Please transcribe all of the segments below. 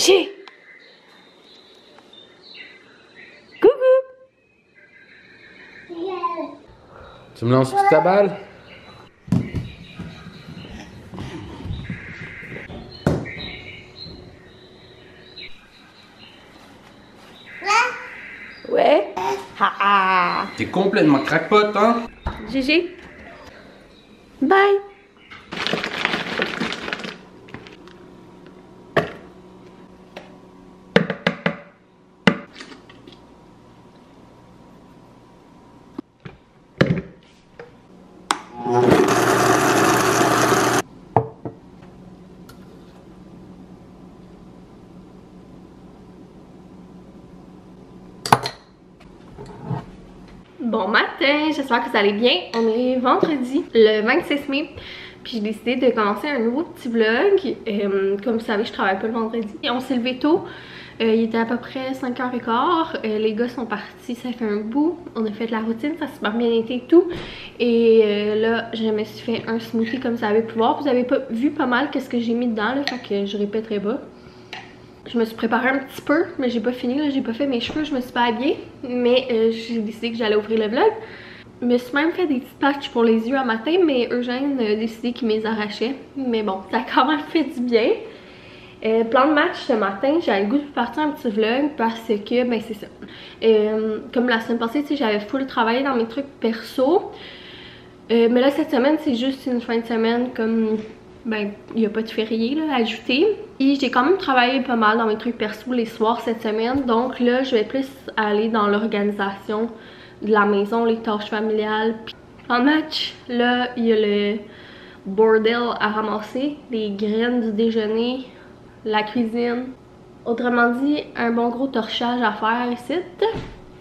Gigi! Coucou! Tu me lances toute ta balle? Ouais? Ha ha! T'es complètement crackpot, hein? Gigi? Bye! Bon matin, j'espère que vous allez bien. On est vendredi, le 26 mai. Puis j'ai décidé de commencer un nouveau petit vlog. Comme vous savez, je travaille pas le vendredi. On s'est levé tôt. Il était à peu près 5h15. Les gars sont partis, ça fait un bout. On a fait de la routine, ça s'est super bien été et tout. Et là, je me suis fait un smoothie comme vous avez pu voir. Vous avez pas vu pas mal qu'est-ce que j'ai mis dedans, là, fait que je répéterai pas. Je me suis préparée un petit peu, mais j'ai pas fini, là, j'ai pas fait mes cheveux, je me suis pas habillée. Mais j'ai décidé que j'allais ouvrir le vlog. Je me suis même fait des petits patchs pour les yeux un matin, mais Eugène a décidé qu'il me les arrachait. Mais bon, ça a quand même fait du bien. Plan de match ce matin, j'avais le goût de partir un petit vlog parce que, ben c'est ça. Comme la semaine passée, tu sais, j'avais full travaillé dans mes trucs perso. Mais là, cette semaine, c'est juste une fin de semaine comme... Ben, il n'y a pas de férié là, ajouté. Et j'ai quand même travaillé pas mal dans mes trucs perso les soirs cette semaine. Donc là, je vais plus aller dans l'organisation de la maison, les tâches familiales. Puis en match, là, il y a le bordel à ramasser, les graines du déjeuner, la cuisine. Autrement dit, un bon gros torchage à faire ici.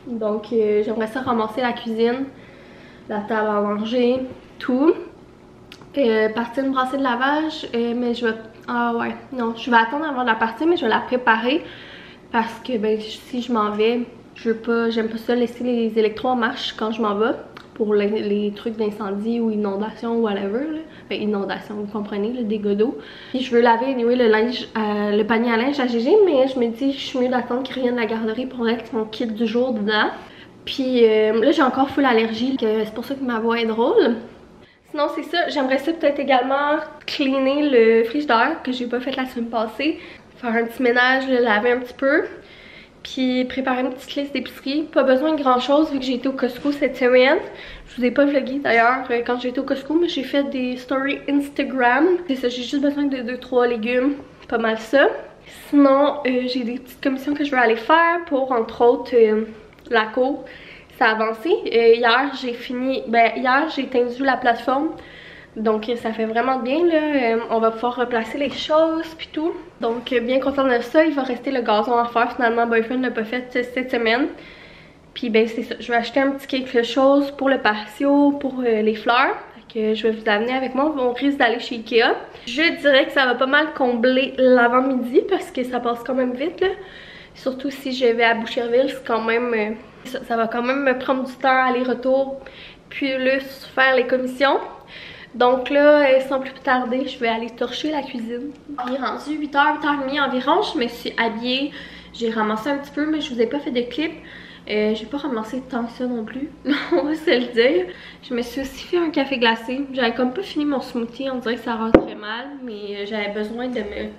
Donc j'aimerais ça ramasser la cuisine, la table à manger, tout. Partir une brassée de lavage, mais je vais... Ah ouais, non, je vais attendre avant de la partir, mais je vais la préparer parce que ben, si je m'en vais, je veux pas, j'aime pas ça laisser les électros en marche quand je m'en vais pour les trucs d'incendie ou inondation ou whatever, là. Ben, inondation, vous comprenez, le dégât d'eau. Puis je veux laver anyway, le linge, le panier à linge à Gigi, mais je me dis je suis mieux d'attendre qu'il revienne de la garderie pour mettre mon kit du jour dedans. Puis là j'ai encore full allergie, c'est pour ça que ma voix est drôle. Sinon c'est ça, j'aimerais ça peut-être également cleaner le frigidaire que j'ai pas fait la semaine passée. Faire un petit ménage, le laver un petit peu. Puis préparer une petite liste d'épicerie. Pas besoin de grand chose vu que j'ai été au Costco cette semaine. Je vous ai pas vlogué d'ailleurs quand j'ai été au Costco, mais j'ai fait des stories Instagram. C'est ça, j'ai juste besoin de 2-3 légumes. Pas mal ça. Sinon, j'ai des petites commissions que je veux aller faire pour entre autres la cour. Ça a avancé. Hier j'ai fini, hier j'ai tendu la plateforme. Donc ça fait vraiment bien là, on va pouvoir replacer les choses puis tout. Donc bien contente de ça, il va rester le gazon à faire. Finalement Boyfriend l'a pas fait cette semaine. Puis ben c'est ça, je vais acheter un petit quelque chose pour le patio, pour les fleurs. Fait que je vais vous amener avec moi, on risque d'aller chez Ikea. Je dirais que ça va pas mal combler l'avant-midi parce que ça passe quand même vite là. Surtout si je vais à Boucherville, c'est quand même... ça va quand même me prendre du temps aller-retour, puis faire les commissions. Donc là, sans plus tarder, je vais aller torcher la cuisine. Il est rendu 8h, 8h30 environ. Je me suis habillée, j'ai ramassé un petit peu, mais je vous ai pas fait de clip. J'ai pas ramassé tant que ça non plus, on va se le dire. Je me suis aussi fait un café glacé. J'avais comme pas fini mon smoothie, on dirait que ça rentrait mal, mais j'avais besoin de me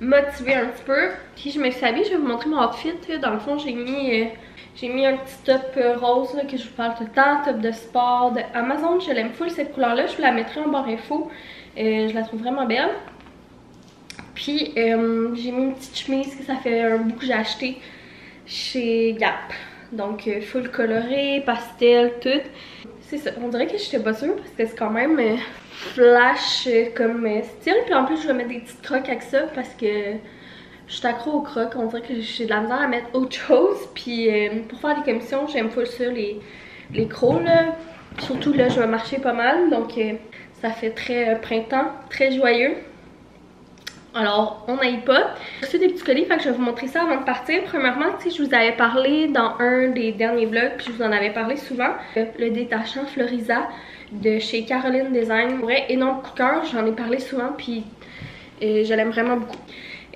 motiver un petit peu. Puis je me suis habillée, je vais vous montrer mon outfit. Dans le fond, j'ai mis un petit top rose là, que je vous parle tout le temps, top de sport de Amazon. Je l'aime full cette couleur là, je vous la mettrai en barre info. Je la trouve vraiment belle. Puis j'ai mis une petite chemise que ça fait un bout que j'ai acheté chez Gap. Donc full coloré, pastel, tout. C'est ça, on dirait que j'étais pas sûre parce que c'est quand même flash comme style. Puis en plus je vais mettre des petites crocs avec ça parce que je suis accro aux crocs. On dirait que j'ai de la misère à mettre autre chose. Puis pour faire des commissions, j'aime full ça, les crocs là. Surtout là, je vais marcher pas mal. Donc ça fait très printemps, très joyeux. Alors, on n'aille pas. J'ai reçu des petits colis, fait que je vais vous montrer ça avant de partir. Premièrement, tu sais, je vous avais parlé dans un des derniers vlogs, puis je vous en avais parlé souvent. Le détachant Florisa de chez Caroline Design. Vrai, énorme coup de cœur, j'en ai parlé souvent, puis je l'aime vraiment beaucoup.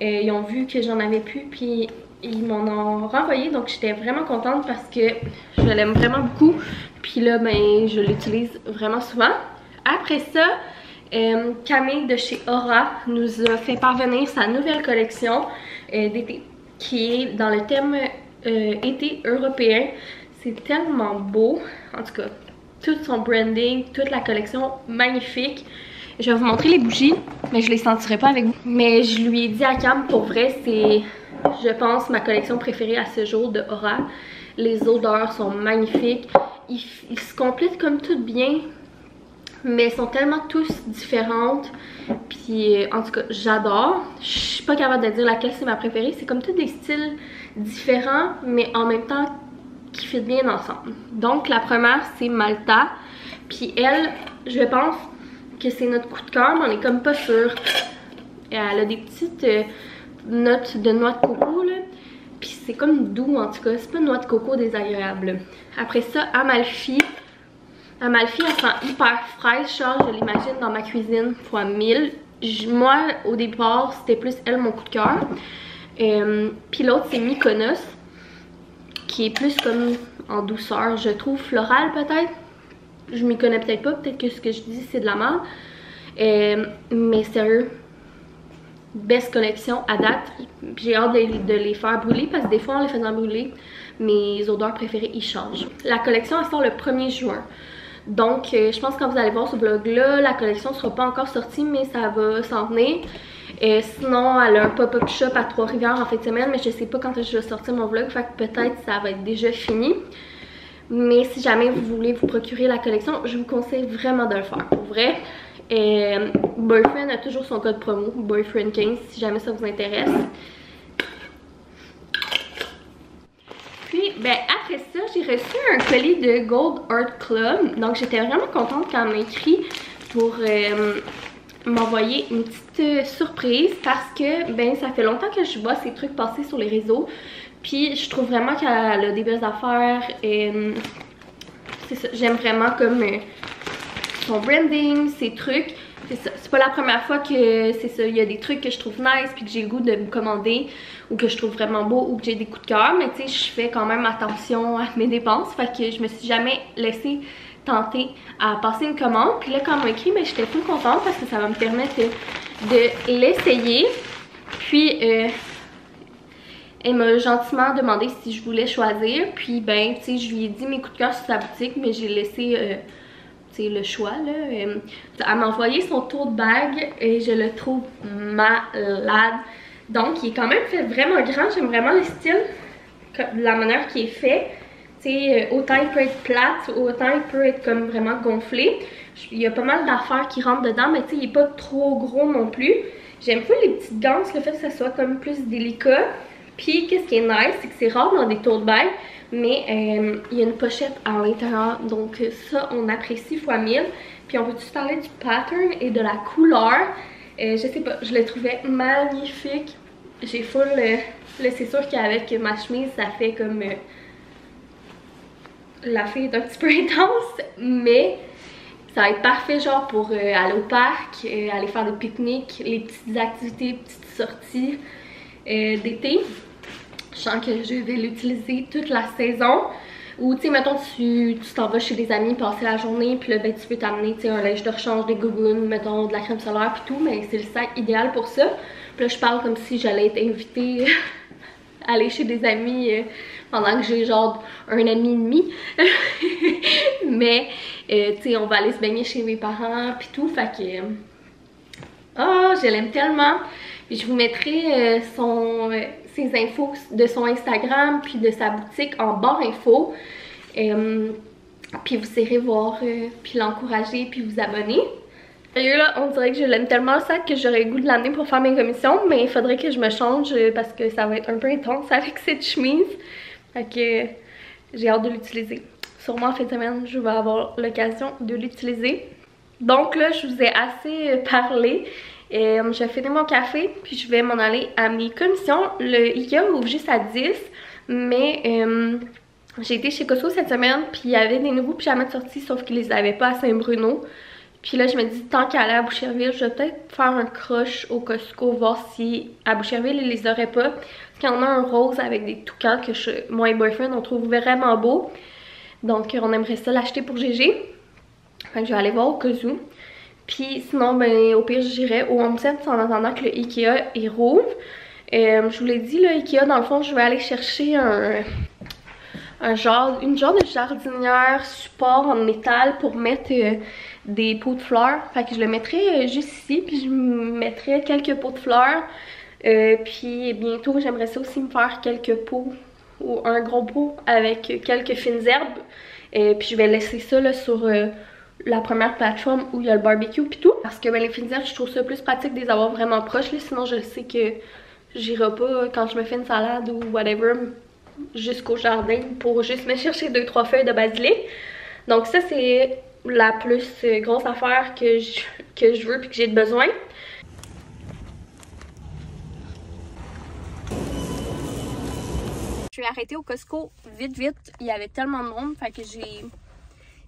Ils ont vu que j'en avais plus, puis ils m'en ont renvoyé, donc j'étais vraiment contente parce que je l'aime vraiment beaucoup. Puis là, ben, je l'utilise vraiment souvent. Après ça, Camille de chez Aura nous a fait parvenir sa nouvelle collection d'été qui est dans le thème été européen. C'est tellement beau, en tout cas, tout son branding, toute la collection, magnifique. Je vais vous montrer les bougies, mais je les sentirai pas avec vous. Mais je lui ai dit à Cam, pour vrai, c'est, je pense, ma collection préférée à ce jour de Aura. Les odeurs sont magnifiques. Ils se complètent comme toutes bien, mais elles sont tellement tous différentes. Puis en tout cas, j'adore. Je suis pas capable de dire laquelle c'est ma préférée. C'est comme tous des styles différents, mais en même temps qui fit bien ensemble. Donc la première, c'est Malta. Puis elle, je pense que c'est notre coup de cœur, mais on est comme pas sûr. Elle a des petites notes de noix de coco, là. Puis c'est comme doux, en tout cas. C'est pas noix de coco désagréable. Après ça, Amalfi. Amalfi, elle sent hyper fraîche, genre, je l'imagine dans ma cuisine fois 1000. Moi, au départ, c'était plus elle mon coup de cœur. Puis l'autre, c'est Mykonos, qui est plus comme en douceur, je trouve, florale peut-être. Je m'y connais peut-être pas, peut-être que ce que je dis c'est de la merde. Mais sérieux, best collection à date. J'ai hâte de les faire brûler parce que des fois en les faisant brûler, mes odeurs préférées ils changent. La collection elle sort le 1er juin. Donc je pense que quand vous allez voir ce vlog là, la collection sera pas encore sortie mais ça va s'en venir. Sinon elle a un pop-up shop à Trois-Rivières en fin de semaine, mais je sais pas quand je vais sortir mon vlog, fait que peut-être ça va être déjà fini. Mais si jamais vous voulez vous procurer la collection, je vous conseille vraiment de le faire, pour vrai. Boyfriend a toujours son code promo, Boyfriend15, si jamais ça vous intéresse. Puis, ben après ça, j'ai reçu un colis de Gold Art Club. Donc, j'étais vraiment contente quand elle m'a écrit pour m'envoyer une petite surprise parce que, ben, ça fait longtemps que je vois ces trucs passer sur les réseaux. Puis je trouve vraiment qu'elle a des belles affaires. C'est ça, j'aime vraiment comme son branding, ses trucs. C'est pas la première fois que c'est ça, il y a des trucs que je trouve nice puis que j'ai le goût de me commander ou que je trouve vraiment beau ou que j'ai des coups de cœur. Mais tu sais, je fais quand même attention à mes dépenses. Fait que je me suis jamais laissée tenter à passer une commande. Puis là, quand on m'a écrit, ben, j'étais full contente parce que ça va me permettre de l'essayer. Puis elle m'a gentiment demandé si je voulais choisir. Puis ben, tu sais, je lui ai dit mes coups de cœur sur sa boutique, mais j'ai laissé tu sais, le choix là. Elle m'a envoyé son tote bag et je le trouve malade. Donc, il est quand même fait vraiment grand. J'aime vraiment le style, la manière qu'il est fait. Tu sais, autant il peut être plate, autant il peut être comme vraiment gonflé. Il y a pas mal d'affaires qui rentrent dedans, mais tu sais, il est pas trop gros non plus. J'aime pas les petites ganses, le fait que ça soit comme plus délicat. Puis, qu'est-ce qui est nice, c'est que c'est rare dans des tote bags, mais il y a une pochette à l'intérieur. Donc, ça, on apprécie fois 1000. Puis, on peut-tu parler du pattern et de la couleur? Je sais pas, je le trouvais magnifique. J'ai full... là, c'est sûr qu'avec ma chemise, ça fait comme... la fille est un petit peu intense, mais ça va être parfait genre pour aller au parc, aller faire des pique-niques, les petites activités, petites sorties d'été. Je sens que je vais l'utiliser toute la saison. Ou tu sais, mettons tu t'en vas chez des amis passer la journée, puis là ben tu peux t'amener un linge de rechange, des gougounes, mettons de la crème solaire puis tout, mais c'est le sac idéal pour ça. Puis là je parle comme si j'allais être invitée à aller chez des amis pendant que j'ai genre un ami et demi. Mais tu sais, on va aller se baigner chez mes parents puis tout, fait que oh, je l'aime tellement. Puis je vous mettrai ses infos de son Instagram puis de sa boutique en barre info. Puis vous irez voir puis l'encourager puis vous abonner. Sérieux là, on dirait que je l'aime tellement le sac que j'aurais le goût de l'amener pour faire mes commissions, mais il faudrait que je me change parce que ça va être un peu intense avec cette chemise. Fait que j'ai hâte de l'utiliser. Sûrement en fin de semaine, je vais avoir l'occasion de l'utiliser. Donc là, je vous ai assez parlé. Je vais finir mon café, puis je vais m'en aller à mes commissions. Le Ikea ouvre juste à 10, mais j'ai été chez Costco cette semaine, puis il y avait des nouveaux pyjamas de sortie, sauf qu'ils les avaient pas à Saint-Bruno. Puis là, je me dis, tant qu'à aller à Boucherville, je vais peut-être faire un crush au Costco, voir si à Boucherville, ils les auraient pas. Parce qu'il y en a un rose avec des toucans que moi et boyfriend, on trouve vraiment beau. Donc, on aimerait ça l'acheter pour GG. Fait que je vais aller voir au cas où. Puis sinon, ben, au pire, j'irai au Home Sense en attendant que le Ikea il rouvre. Je vous l'ai dit, le Ikea, dans le fond, je vais aller chercher une genre de jardinière support en métal pour mettre des pots de fleurs. Fait que je le mettrai juste ici, puis je mettrai quelques pots de fleurs. Puis bientôt, j'aimerais ça aussi me faire quelques pots ou un gros pot avec quelques fines herbes. Puis je vais laisser ça là, sur la première plateforme où il y a le barbecue puis tout. Parce que ben, les fines herbes, je trouve ça plus pratique de les avoir vraiment proches. Là, sinon, je sais que j'irai pas quand je me fais une salade ou whatever jusqu'au jardin pour juste me chercher 2-3 feuilles de basilic. Donc ça, c'est la plus grosse affaire que je veux puis que j'ai besoin. Je suis arrêtée au Costco vite, il y avait tellement de monde, fait que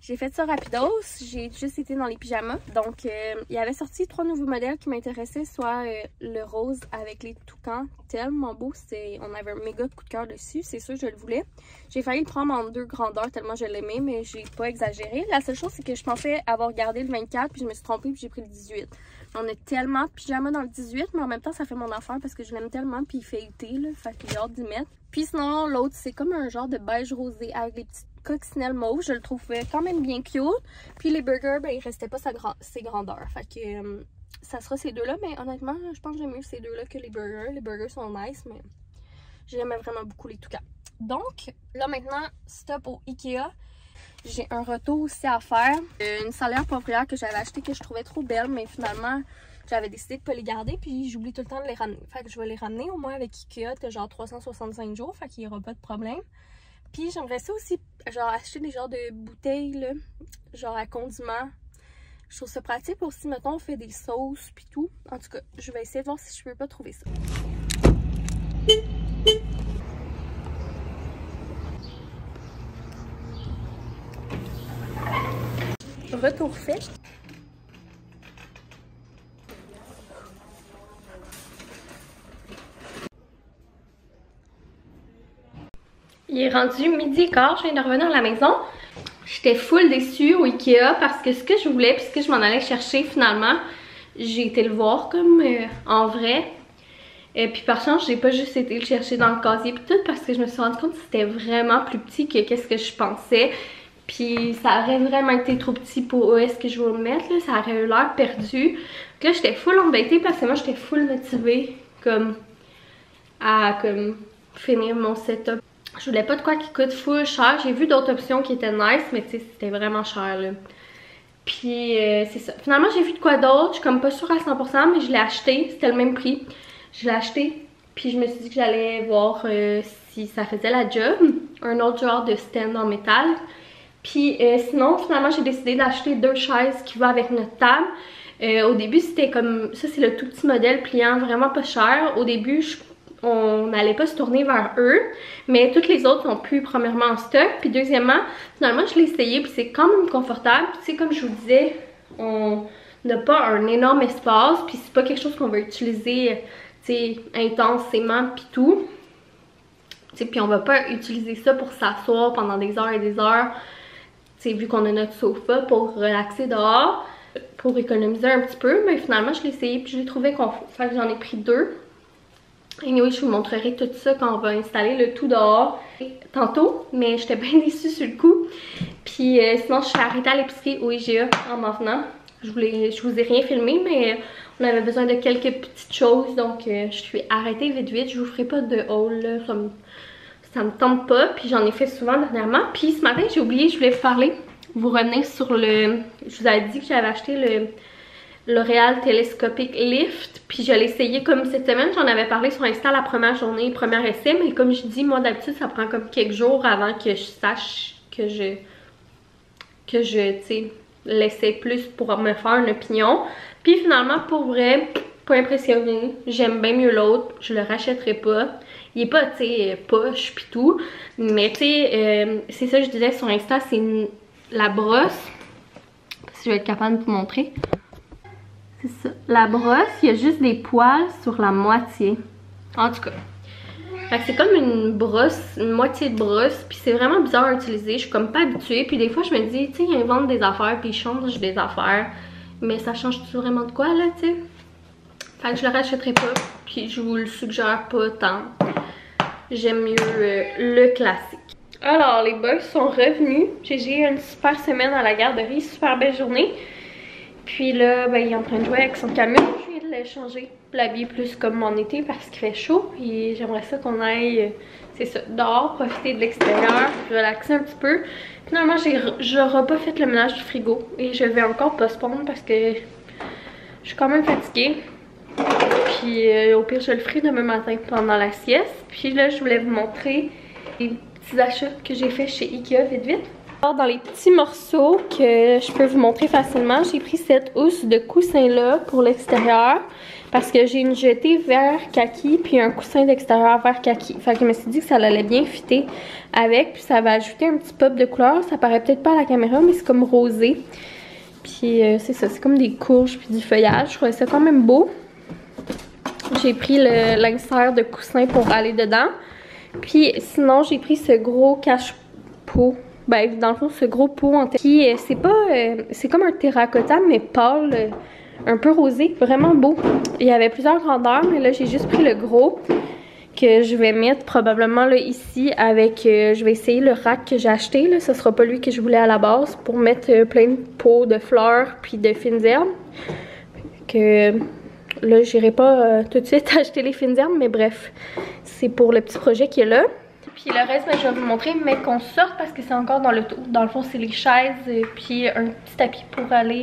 j'ai fait ça rapidos, j'ai juste été dans les pyjamas. Donc, il y avait sorti 3 nouveaux modèles qui m'intéressaient, soit le rose avec les toucans, tellement beau, on avait un méga coup de cœur dessus, c'est sûr je le voulais. J'ai failli le prendre en 2 grandeurs tellement je l'aimais, mais j'ai pas exagéré. La seule chose, c'est que je pensais avoir gardé le 24, puis je me suis trompée, puis j'ai pris le 18. On a tellement de pyjamas dans le 18, mais en même temps, ça fait mon affaire parce que je l'aime tellement, puis il fait été, là, fait que j'ai hâte d'y mettre. Puis sinon, l'autre, c'est comme un genre de beige rosé avec des petites coccinelles mauve, je le trouvais quand même bien cute. Puis les burgers, ben il restait pas ses grandeurs. Fait que ça sera ces deux-là, mais honnêtement, je pense que j'aime mieux ces deux-là que les burgers. Les burgers sont nice, mais j'aimais vraiment beaucoup les toucans. Donc, là maintenant, stop au Ikea. J'ai un retour aussi à faire. Une salaire poivrière que j'avais achetée que je trouvais trop belle, mais finalement, j'avais décidé de pas les garder, puis j'oublie tout le temps de les ramener. Fait que je vais les ramener au moins avec Ikea, de genre 365 jours, fait qu'il n'y aura pas de problème. Puis j'aimerais ça aussi, genre acheter des genres de bouteilles, là, genre à condiments. Je trouve ça pratique aussi, mettons, on fait des sauces puis tout. En tout cas, je vais essayer de voir si je peux pas trouver ça. Retour fait. Il est rendu 12h15, je viens de revenir à la maison. J'étais full déçue au Ikea parce que ce que je voulais puis ce que je m'en allais chercher finalement, j'ai été le voir comme en vrai. Et puis par chance, j'ai pas juste été le chercher dans le casier puis tout parce que je me suis rendu compte que c'était vraiment plus petit que qu'est-ce que je pensais. Puis ça aurait vraiment été trop petit pour où est-ce que je vais le mettre, là. Ça aurait eu l'air perdu. Donc là, j'étais full embêtée parce que moi, j'étais full motivée comme à finir mon setup. Je voulais pas de quoi qui coûte full cher. J'ai vu d'autres options qui étaient nice, mais tu sais, c'était vraiment cher, là. Puis, c'est ça. Finalement, j'ai vu de quoi d'autre. Je suis comme pas sûre à 100%, mais je l'ai acheté. C'était le même prix. Je l'ai acheté. Puis, je me suis dit que j'allais voir si ça faisait la job. Un autre genre de stand en métal. Puis, sinon, finalement, j'ai décidé d'acheter 2 chaises qui vont avec notre table. Au début, c'était comme... Ça, c'est le tout petit modèle pliant, vraiment pas cher. Au début, on n'allait pas se tourner vers eux, mais toutes les autres sont plus premièrement en stock. Puis deuxièmement, finalement je l'ai essayé puis c'est quand même confortable. Puis tu sais, comme je vous disais, on n'a pas un énorme espace, puis c'est pas quelque chose qu'on va utiliser, tu sais, intensément puis tout. Tu sais, puis on va pas utiliser ça pour s'asseoir pendant des heures et des heures, tu sais, vu qu'on a notre sofa pour relaxer dehors, pour économiser un petit peu. Mais finalement je l'ai essayé puis je l'ai trouvé confort. Fait que j'en ai pris 2. Et oui, je vous montrerai tout ça quand on va installer le tout dehors tantôt, mais j'étais bien déçue sur le coup. Puis sinon, je suis arrêtée à l'épicerie au IGA en m'en venant. Je vous ai rien filmé, mais on avait besoin de quelques petites choses, donc je suis arrêtée vite. Je vous ferai pas de haul, là, ça me tente pas, puis j'en ai fait souvent dernièrement. Puis ce matin, j'ai oublié, je voulais vous parler, vous revenir sur le... Je vous avais dit que j'avais acheté le L'Oréal Telescopic Lift, puis je l'ai essayé comme cette semaine, j'en avais parlé sur Insta la première journée, premier essai, mais comme je dis, moi d'habitude ça prend comme quelques jours avant que je sache que je tu sais, l'essaie plus pour me faire une opinion. Puis finalement, pour vrai, pas impressionnée, j'aime bien mieux l'autre, je le rachèterai pas. Il est pas, tu sais, poche pis tout, mais tu sais, c'est ça que je disais sur Insta, c'est la brosse. si je vais être capable de vous montrer. C'est ça. La brosse, il y a juste des poils sur la moitié. En tout cas. Fait que c'est comme une brosse, une moitié de brosse, puis c'est vraiment bizarre à utiliser. Je suis comme pas habituée, puis des fois je me dis, tu sais, ils inventent des affaires, puis ils changent des affaires. Mais ça change-tu vraiment de quoi, là, tu sais? Fait que je le rachèterai pas, puis je vous le suggère pas tant. J'aime mieux le classique. Alors, les boys sont revenus. J'ai eu une super semaine à la garderie, super belle journée. Puis là, ben, il est en train de jouer avec son camion. Je vais le changer, l'habiller plus comme mon été parce qu'il fait chaud. Et j'aimerais ça qu'on aille, c'est ça, dehors, profiter de l'extérieur, relaxer un petit peu. Finalement, j'aurais pas fait le ménage du frigo. Et je vais encore postpone parce que je suis quand même fatiguée. Puis au pire, je le ferai demain matin pendant la sieste. Puis là, je voulais vous montrer les petits achats que j'ai fait chez Ikea vite vite. Alors, dans les petits morceaux que je peux vous montrer facilement, j'ai pris cette housse de coussin là pour l'extérieur parce que j'ai une jetée vert kaki puis un coussin d'extérieur vert kaki. Fait que je me suis dit que ça allait bien fitter avec, puis ça va ajouter un petit pop de couleur. Ça paraît peut-être pas à la caméra, mais c'est comme rosé. Puis c'est ça, c'est comme des courges puis du feuillage. Je trouvais ça quand même beau. J'ai pris l'insert de coussin pour aller dedans. Puis sinon, j'ai pris ce gros cache-pot. Ben, dans le fond, ce gros pot en qui c'est pas... c'est comme un terracotta, mais pâle, un peu rosé. Vraiment beau. Il y avait plusieurs grandeurs, mais là, j'ai juste pris le gros que je vais mettre probablement là, ici avec... je vais essayer le rack que j'ai acheté. Là. Ce sera pas lui que je voulais à la base pour mettre plein de pots de fleurs puis de fines herbes. Que... Là, j'irai pas tout de suite acheter les fines herbes, mais bref, c'est pour le petit projet qui est là. Puis le reste, ben, je vais vous montrer, mais qu'on sorte parce que c'est encore dans le tour. Dans le fond, c'est les chaises, puis un petit tapis pour aller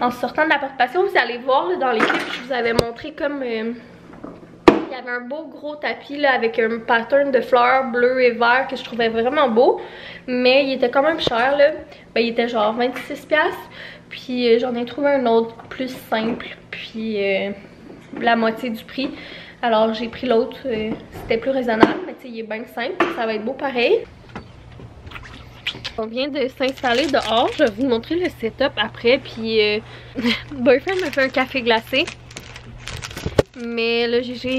en sortant de la porte patio. Vous allez voir là, dans les clips, je vous avais montré comme il y avait un beau gros tapis là, avec un pattern de fleurs bleu et vert que je trouvais vraiment beau. Mais il était quand même cher là. Ben, il était genre 26$. Puis j'en ai trouvé un autre plus simple, puis la moitié du prix. Alors j'ai pris l'autre, c'était plus raisonnable, mais tu sais, il est bien simple, ça va être beau pareil. On vient de s'installer dehors, je vais vous montrer le setup après, puis Boyfriend me fait un café glacé. Mais là, Gégé,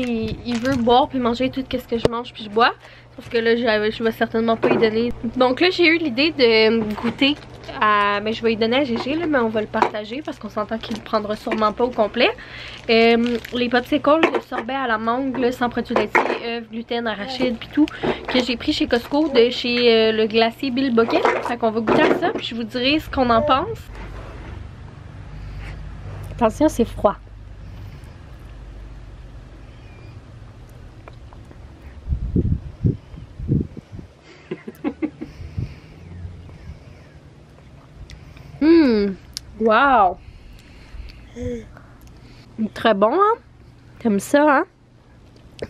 il veut boire puis manger tout ce que je mange puis je bois. Sauf que là, je vais certainement pas y donner. Donc là, j'ai eu l'idée de goûter à... Ben, je vais y donner à Gégé, là, mais on va le partager parce qu'on s'entend qu'il le prendra sûrement pas au complet. Les popsicles de sorbet à la mangue, là, sans produits laitiers, œufs, gluten, arachide puis tout, que j'ai pris chez Costco, de chez le glacier Bill Bucket. Fait qu'on va goûter à ça puis je vous dirai ce qu'on en pense. Attention, c'est froid. Wow! Très bon, hein? T'aimes ça, hein?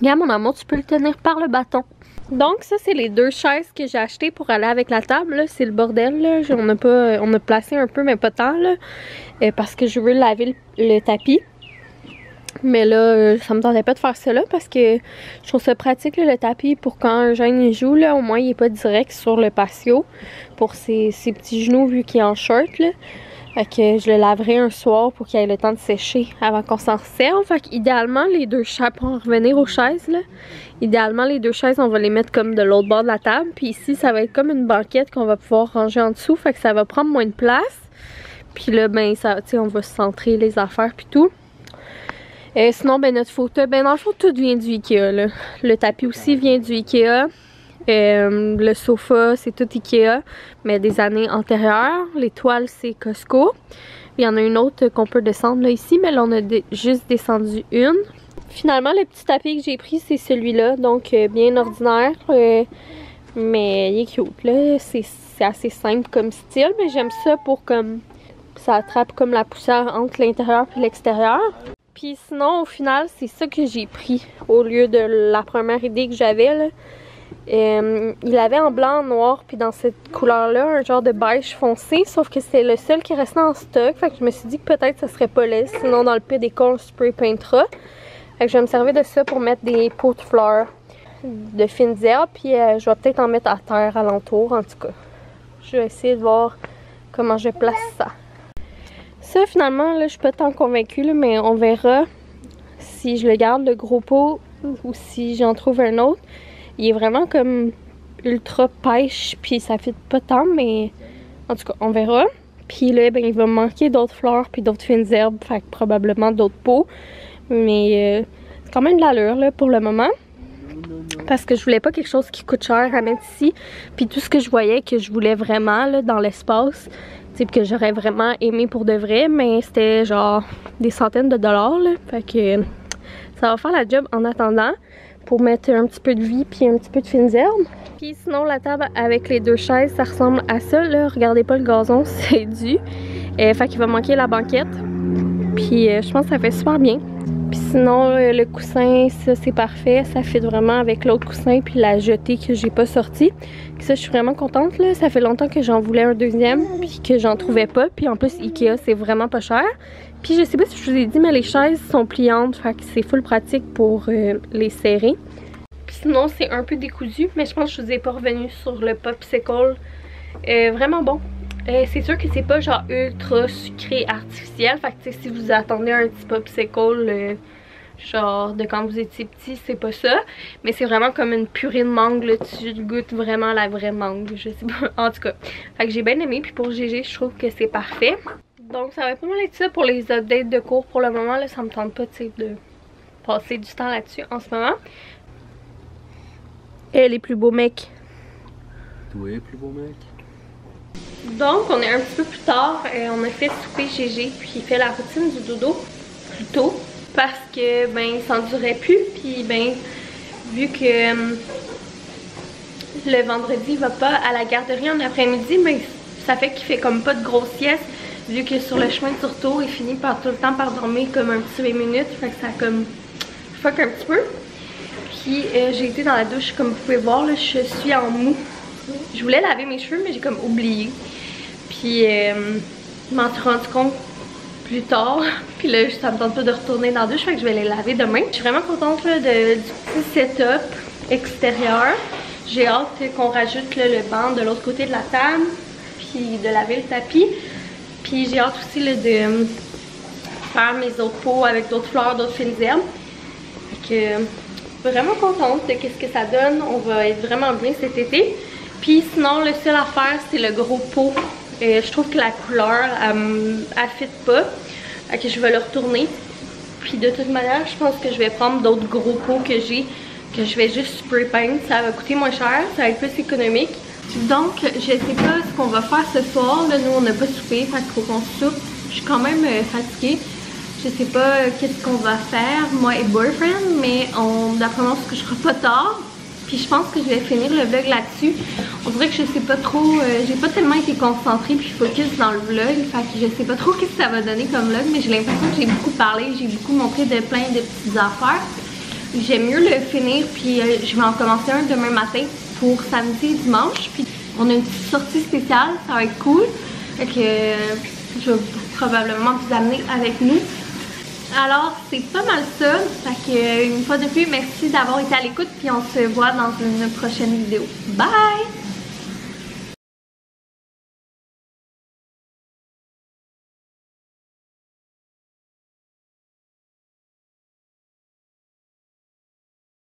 Regarde, mon amour, tu peux le tenir par le bâton. Donc, ça, c'est les deux chaises que j'ai achetées pour aller avec la table. C'est le bordel, là. On a placé un peu, mais pas tant, là. Parce que je veux laver le tapis. Mais là, ça me tentait pas de faire ça là parce que je trouve ça pratique là, le tapis pour quand un jeune joue là, au moins il est pas direct sur le patio pour ses petits genoux vu qu'il est en short là. Fait que je le laverai un soir pour qu'il ait le temps de sécher avant qu'on s'en serve. Fait qu'idéalement les deux chaises, pour en revenir aux chaises là, idéalement les deux chaises on va les mettre comme de l'autre bord de la table. Puis ici ça va être comme une banquette qu'on va pouvoir ranger en dessous. Fait que ça va prendre moins de place. Puis là ben ça, tu sais, on va se centrer les affaires puis tout. Sinon, ben notre fauteuil, ben dans le fond, tout vient du Ikea, là. Le tapis aussi vient du Ikea. Le sofa, c'est tout Ikea, mais des années antérieures. Les toiles, c'est Costco. Il y en a une autre qu'on peut descendre là ici, mais là, on a juste descendu une. Finalement, le petit tapis que j'ai pris, c'est celui-là, donc bien ordinaire. Mais il est cute, là. C'est assez simple comme style, mais j'aime ça pour comme... Ça attrape comme la poussière entre l'intérieur et l'extérieur. Puis sinon, au final, c'est ça que j'ai pris au lieu de la première idée que j'avais. Il avait en blanc, en noir, puis dans cette couleur-là, un genre de beige foncé. Sauf que c'est le seul qui restait en stock. Fait que je me suis dit que peut-être ça serait pas laid. Sinon, dans le pire des cas, on spray paintera. Fait que je vais me servir de ça pour mettre des pots de fleurs de fines herbes. Puis je vais peut-être en mettre à terre alentour, en tout cas. Je vais essayer de voir comment je place ça. Ça, finalement, là, je suis pas tant convaincue, là, mais on verra si je le garde, le gros pot, ou si j'en trouve un autre. Il est vraiment comme ultra pêche, puis ça fit pas tant, mais en tout cas, on verra. Puis là, ben, il va me manquer d'autres fleurs, puis d'autres fines herbes, fait que probablement d'autres pots. Mais c'est quand même de l'allure, là, pour le moment. Parce que je voulais pas quelque chose qui coûte cher à mettre ici. Puis tout ce que je voyais que je voulais vraiment, là, dans l'espace, que j'aurais vraiment aimé pour de vrai, mais c'était genre des centaines de dollars, là. Fait que ça va faire la job en attendant pour mettre un petit peu de vie puis un petit peu de fines herbes. Puis sinon, la table avec les 2 chaises, ça ressemble à ça, là. Regardez pas le gazon, c'est dû. Fait qu'il va manquer la banquette. Puis je pense que ça fait super bien. Puis sinon, le coussin, ça c'est parfait. Ça fit vraiment avec l'autre coussin puis la jetée que j'ai pas sortie. Ça, je suis vraiment contente, là. Ça fait longtemps que j'en voulais un deuxième puis que j'en trouvais pas. Puis en plus, Ikea, c'est vraiment pas cher. Puis je sais pas si je vous ai dit, mais les chaises sont pliantes. Fait que c'est full pratique pour les serrer. Puis sinon, c'est un peu décousu. Mais je pense que je vous ai pas revenu sur le popsicle. Vraiment bon. C'est sûr que c'est pas genre ultra sucré artificiel. Fait que si vous attendez un petit popsicle genre de quand vous étiez petit, c'est pas ça. Mais c'est vraiment comme une purée de mangue là. Tu goûtes vraiment la vraie mangue. Je sais pas. En tout cas. Fait que j'ai bien aimé. Puis pour GG, je trouve que c'est parfait. Donc ça va pas mal être ça pour les updates de cours pour le moment. Là, ça me tente pas de passer du temps là-dessus en ce moment. Et les plus beaux mecs. Oui, plus beau mec. Donc, on est un petit peu plus tard. On a fait souper GG, puis il fait la routine du dodo plus tôt. Parce que, ben, il s'en durait plus. Puis, ben, vu que le vendredi, il va pas à la garderie en après-midi, ben, ça fait qu'il fait comme pas de grosse sieste. Vu que sur le chemin de Tourteau, il finit par tout le temps par dormir comme un petit 20 minutes. Fait que ça comme fuck un petit peu. Puis, j'ai été dans la douche, comme vous pouvez voir, là, je suis en mou. Je voulais laver mes cheveux, mais j'ai comme oublié. Puis, je m'en suis rendu compte plus tard. Puis là, ça me tente pas de retourner dans la douche, fait que je vais les laver demain. Je suis vraiment contente là, du petit setup extérieur. J'ai hâte qu'on rajoute là, le banc de l'autre côté de la table. Puis de laver le tapis. Puis j'ai hâte aussi là, de faire mes autres pots avec d'autres fleurs, d'autres fines herbes. Fait que, vraiment contente de ce que ça donne. On va être vraiment bien cet été. Puis sinon, le seul à faire, c'est le gros pot. Je trouve que la couleur, elle fit pas. Fait que je vais le retourner. Puis de toute manière, je pense que je vais prendre d'autres gros pots que j'ai. Que je vais juste spray paint. Ça va coûter moins cher. Ça va être plus économique. Donc, je sais pas ce qu'on va faire ce soir. Là, nous, on n'a pas soupé. Fait qu'il faut qu'on soupe. Je suis quand même fatiguée. Je sais pas qu'est-ce qu'on va faire, moi et boyfriend. Mais d'après moi, on se couchera pas tard. Puis je pense que je vais finir le vlog là-dessus. On dirait que je sais pas trop, j'ai pas tellement été concentrée puis focus dans le vlog. Fait que je sais pas trop qu'est-ce que ça va donner comme vlog, mais j'ai l'impression que j'ai beaucoup parlé, j'ai beaucoup montré de plein de petites affaires. J'aime mieux le finir puis je vais en commencer un demain matin pour samedi et dimanche. Puis on a une petite sortie spéciale, ça va être cool. Fait que je vais probablement vous amener avec nous. Alors, c'est pas mal ça. Fait que, une fois de plus, merci d'avoir été à l'écoute. Puis on se voit dans une prochaine vidéo. Bye!